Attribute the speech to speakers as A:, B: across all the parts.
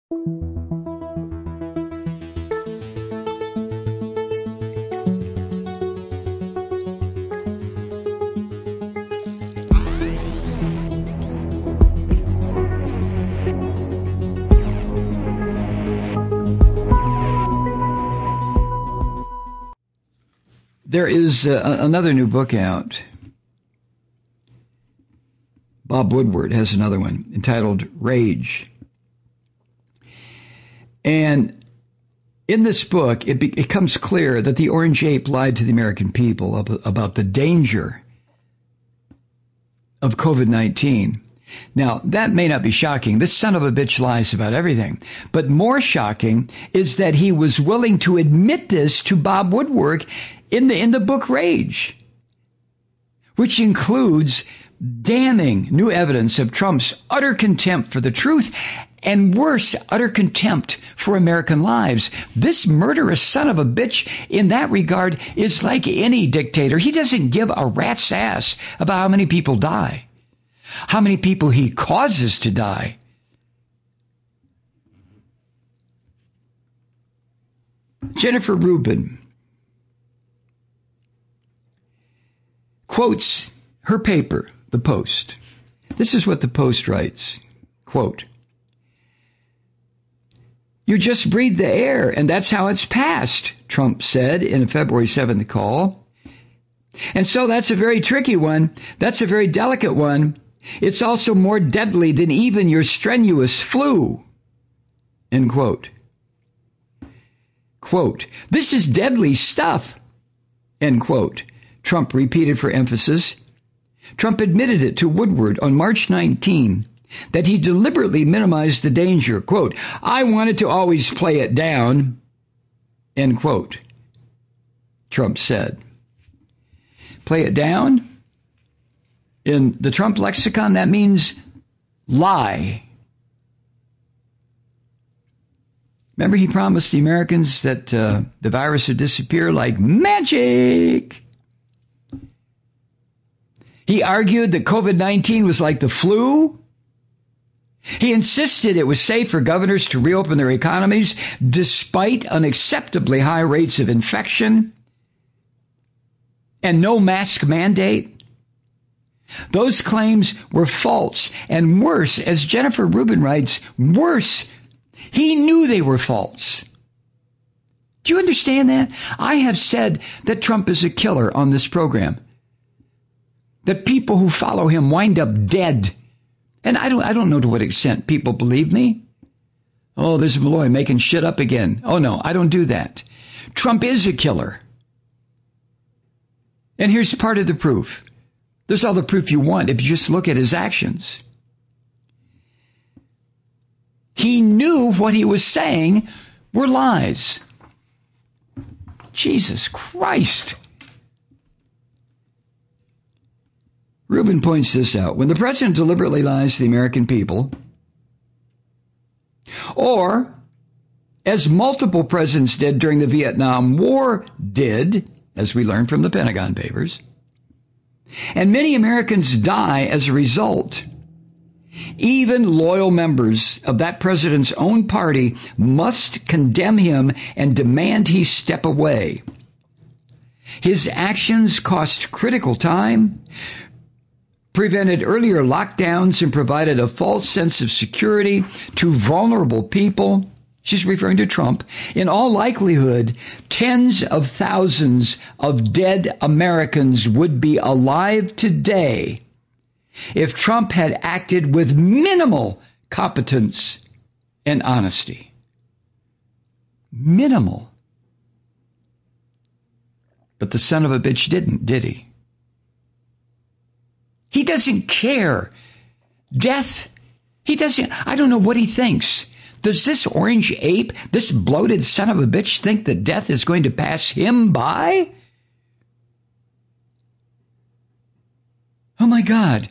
A: There is another new book out. Bob Woodward has another one entitled Rage. And in this book, it becomes clear that the Orange Ape lied to the American people about the danger of COVID-19. Now, that may not be shocking. This son of a bitch lies about everything. But more shocking is that he was willing to admit this to Bob Woodward in the book Rage, which includes damning new evidence of Trump's utter contempt for the truth and worse, utter contempt for American lives. This murderous son of a bitch in that regard is like any dictator. He doesn't give a rat's ass about how many people die, how many people he causes to die. Jennifer Rubin quotes her paper, The Post. This is what The Post writes, quote, "You just breathe the air, and that's how it's passed," Trump said in a February 7th call. "And so that's a very tricky one. That's a very delicate one. It's also more deadly than even your strenuous flu." End quote. Quote, "This is deadly stuff," end quote. Trump repeated for emphasis. Trump admitted it to Woodward on March 19 that he deliberately minimized the danger. Quote, "I wanted to always play it down," end quote. Trump said. Play it down? In the Trump lexicon, that means lie. Remember, he promised the Americans that the virus would disappear like magic. He argued that COVID-19 was like the flu. He insisted it was safe for governors to reopen their economies despite unacceptably high rates of infection and no mask mandate. Those claims were false, and worse, as Jennifer Rubin writes, worse, he knew they were false. Do you understand that? I have said that Trump is a killer on this program, that people who follow him wind up dead. And I don't know to what extent people believe me. Oh, there's Malloy making shit up again. Oh, no, I don't do that. Trump is a killer. And here's part of the proof. There's all the proof you want if you just look at his actions. He knew what he was saying were lies. Jesus Christ. Rubin points this out. When the president deliberately lies to the American people, or as multiple presidents did during the Vietnam War did, as we learned from the Pentagon Papers, and many Americans die as a result, even loyal members of that president's own party must condemn him and demand he step away. His actions cost critical time, prevented earlier lockdowns, and provided a false sense of security to vulnerable people. She's referring to Trump. In all likelihood, tens of thousands of dead Americans would be alive today if Trump had acted with minimal competence and honesty. Minimal. But the son of a bitch didn't, did he? He doesn't care. Death, he doesn't, I don't know what he thinks. Does this orange ape, this bloated son of a bitch, think that death is going to pass him by? Oh my God.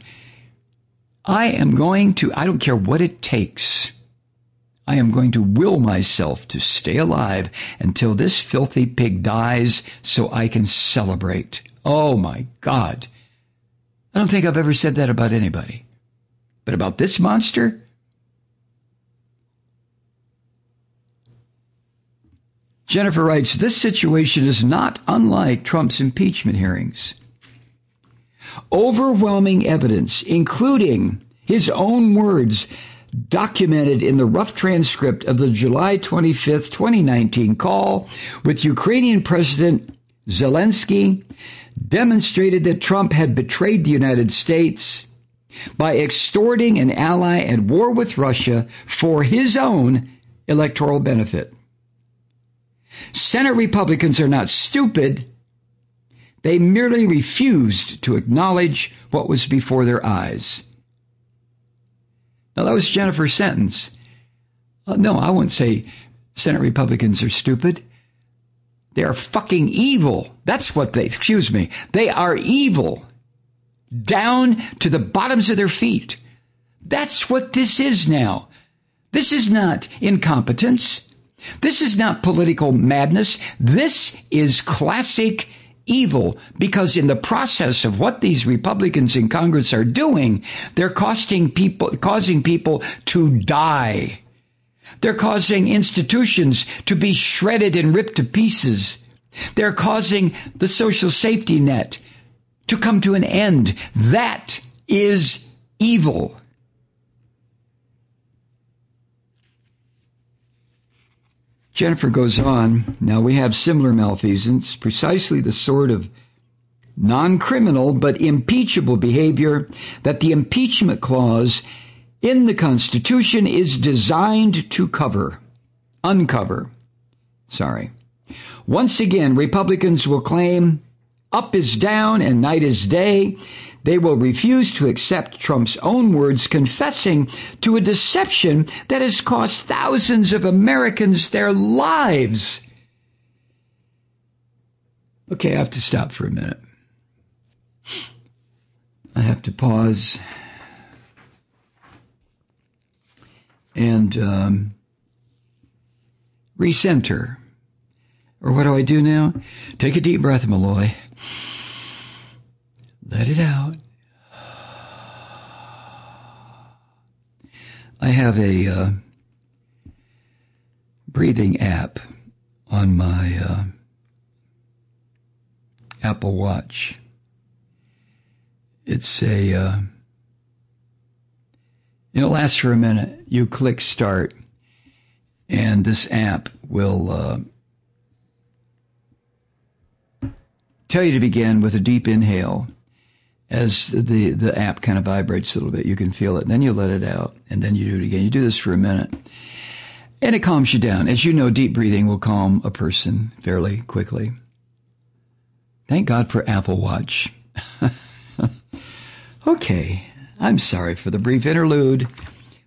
A: I don't care what it takes. I am going to will myself to stay alive until this filthy pig dies so I can celebrate. Oh my God. I don't think I've ever said that about anybody. But about this monster? Jennifer writes, this situation is not unlike Trump's impeachment hearings. Overwhelming evidence, including his own words, documented in the rough transcript of the July 25th, 2019 call with Ukrainian President Zelensky, demonstrated that Trump had betrayed the United States by extorting an ally at war with Russia for his own electoral benefit. Senate Republicans are not stupid. They merely refused to acknowledge what was before their eyes. Now, that was Jennifer's sentence. No, I wouldn't say Senate Republicans are stupid. They are fucking evil. That's what they are evil. Down to the bottoms of their feet. That's what this is now. This is not incompetence. This is not political madness. This is classic evil, because in the process of what these Republicans in Congress are doing, they're causing people to die. They're causing institutions to be shredded and ripped to pieces. They're causing the social safety net to come to an end. That is evil. Jennifer goes on, now we have similar malfeasance, precisely the sort of non-criminal but impeachable behavior that the impeachment clause in the Constitution is designed to uncover. Once again, Republicans will claim up is down and night is day. They will refuse to accept Trump's own words, confessing to a deception that has cost thousands of Americans their lives. Okay, I have to stop for a minute. I have to pause and recenter. Or what do I do now? Take a deep breath, Malloy. Let it out. I have a breathing app on my Apple Watch. It's it'll last for a minute. You click start, and this app will tell you to begin with a deep inhale. As the app kind of vibrates a little bit, you can feel it. And then you let it out, and then you do it again. You do this for a minute, and it calms you down. As you know, deep breathing will calm a person fairly quickly. Thank God for Apple Watch. Okay, I'm sorry for the brief interlude,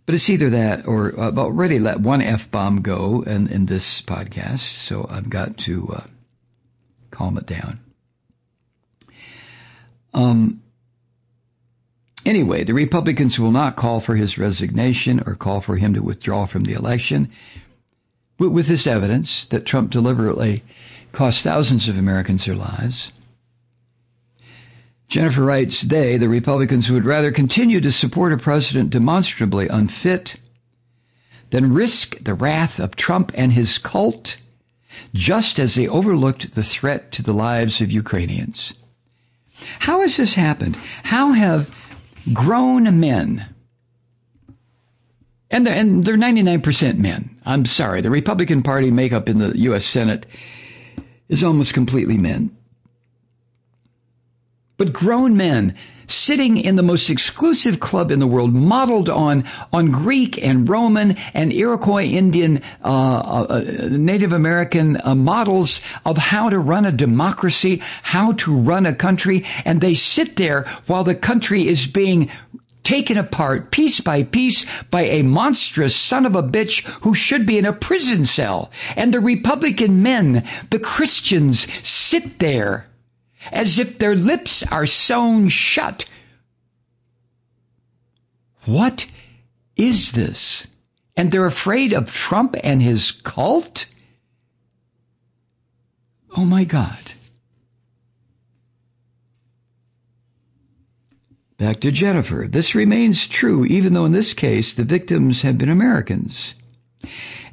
A: but it's either that or I've already let one F-bomb go in this podcast, so I've got to calm it down. Anyway, the Republicans will not call for his resignation or call for him to withdraw from the election with this evidence that Trump deliberately cost thousands of Americans their lives. Jennifer writes, the Republicans, would rather continue to support a president demonstrably unfit than risk the wrath of Trump and his cult, just as they overlooked the threat to the lives of Ukrainians. How has this happened? How have grown men, and they're 99% men. I'm sorry, the Republican Party makeup in the U.S. Senate is almost completely men. But grown men sitting in the most exclusive club in the world, modeled on Greek and Roman and Iroquois Indian, Native American models of how to run a democracy, how to run a country. And they sit there while the country is being taken apart piece by a monstrous son of a bitch who should be in a prison cell. And the Republican men, the Christians, sit there as if their lips are sewn shut. What is this? And they're afraid of Trump and his cult? Oh my God. Back to Jennifer. This remains true, even though in this case the victims have been Americans.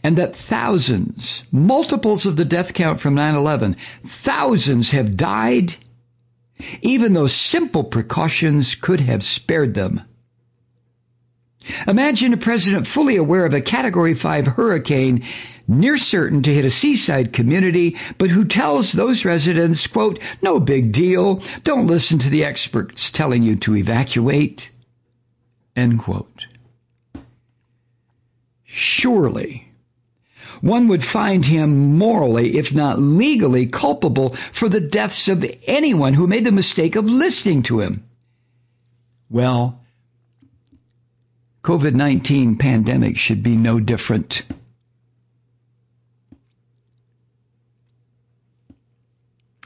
A: and that thousands, multiples of the death count from 9/11, thousands have died, even though simple precautions could have spared them. Imagine a president fully aware of a Category 5 hurricane near certain to hit a seaside community, but who tells those residents, quote, "No big deal. Don't listen to the experts telling you to evacuate," end quote. Surely, one would find him morally, if not legally, culpable for the deaths of anyone who made the mistake of listening to him. Well, COVID-19 pandemic should be no different.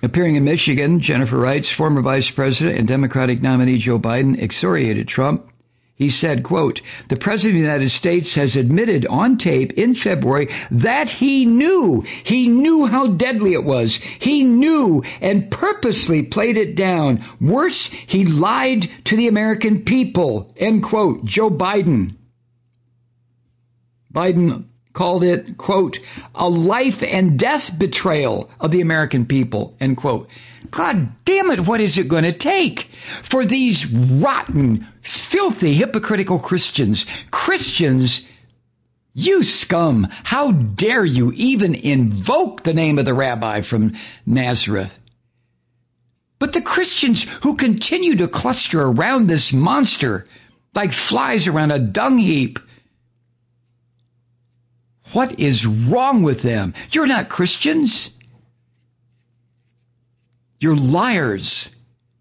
A: Appearing in Michigan, Jennifer writes, former Vice President and Democratic nominee Joe Biden excoriated Trump. He said, quote, "The President of the United States has admitted on tape in February that he knew how deadly it was. He knew and purposely played it down. Worse, he lied to the American people," end quote. Joe Biden. Biden called it, quote, "a life and death betrayal of the American people," end quote. God damn it, what is it going to take for these rotten, filthy, hypocritical Christians? Christians, you scum, how dare you even invoke the name of the rabbi from Nazareth? But the Christians who continue to cluster around this monster like flies around a dung heap, what is wrong with them? You're not Christians. You're liars,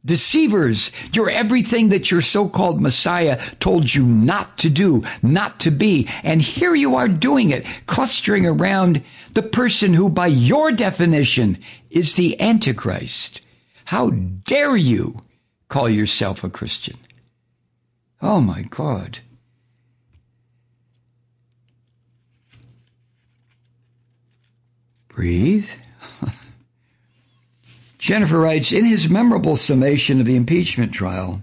A: deceivers. You're everything that your so-called Messiah told you not to do, not to be. And here you are doing it, clustering around the person who, by your definition, is the Antichrist. How dare you call yourself a Christian? Oh, my God. Breathe. Jennifer writes, in his memorable summation of the impeachment trial,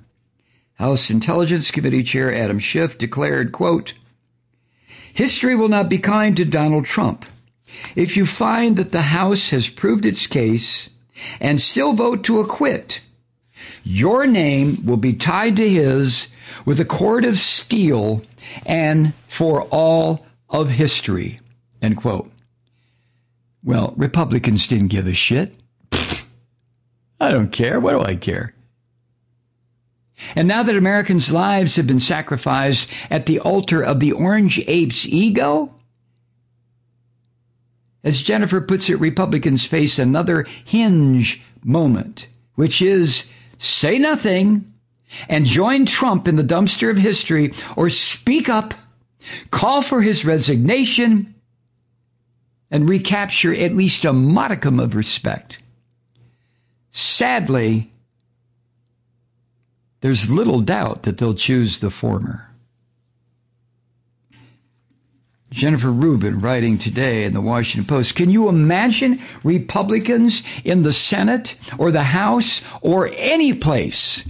A: House Intelligence Committee Chair Adam Schiff declared, quote, "History will not be kind to Donald Trump. If you find that the House has proved its case and still vote to acquit, your name will be tied to his with a cord of steel and for all of history," end quote. Well, Republicans didn't give a shit. I don't care. What do I care? And now that Americans' lives have been sacrificed at the altar of the orange ape's ego, as Jennifer puts it, Republicans face another hinge moment, which is say nothing and join Trump in the dumpster of history, or speak up, call for his resignation, and recapture at least a modicum of respect. Sadly, there's little doubt that they'll choose the former. Jennifer Rubin writing today in the Washington Post, can you imagine Republicans in the Senate or the House or any place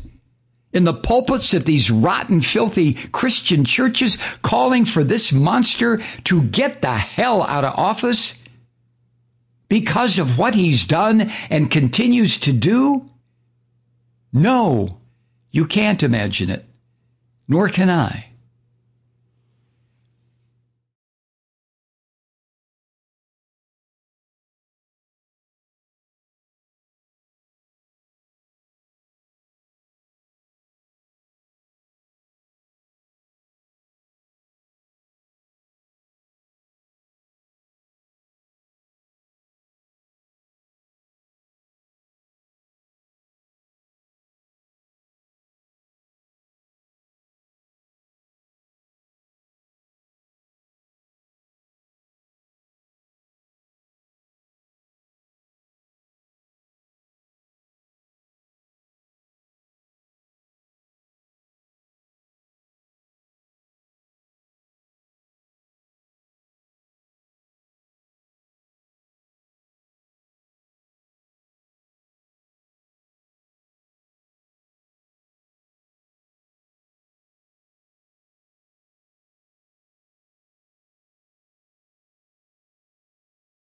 A: in the pulpits of these rotten, filthy Christian churches calling for this monster to get the hell out of office because of what he's done and continues to do? No, you can't imagine it, nor can I.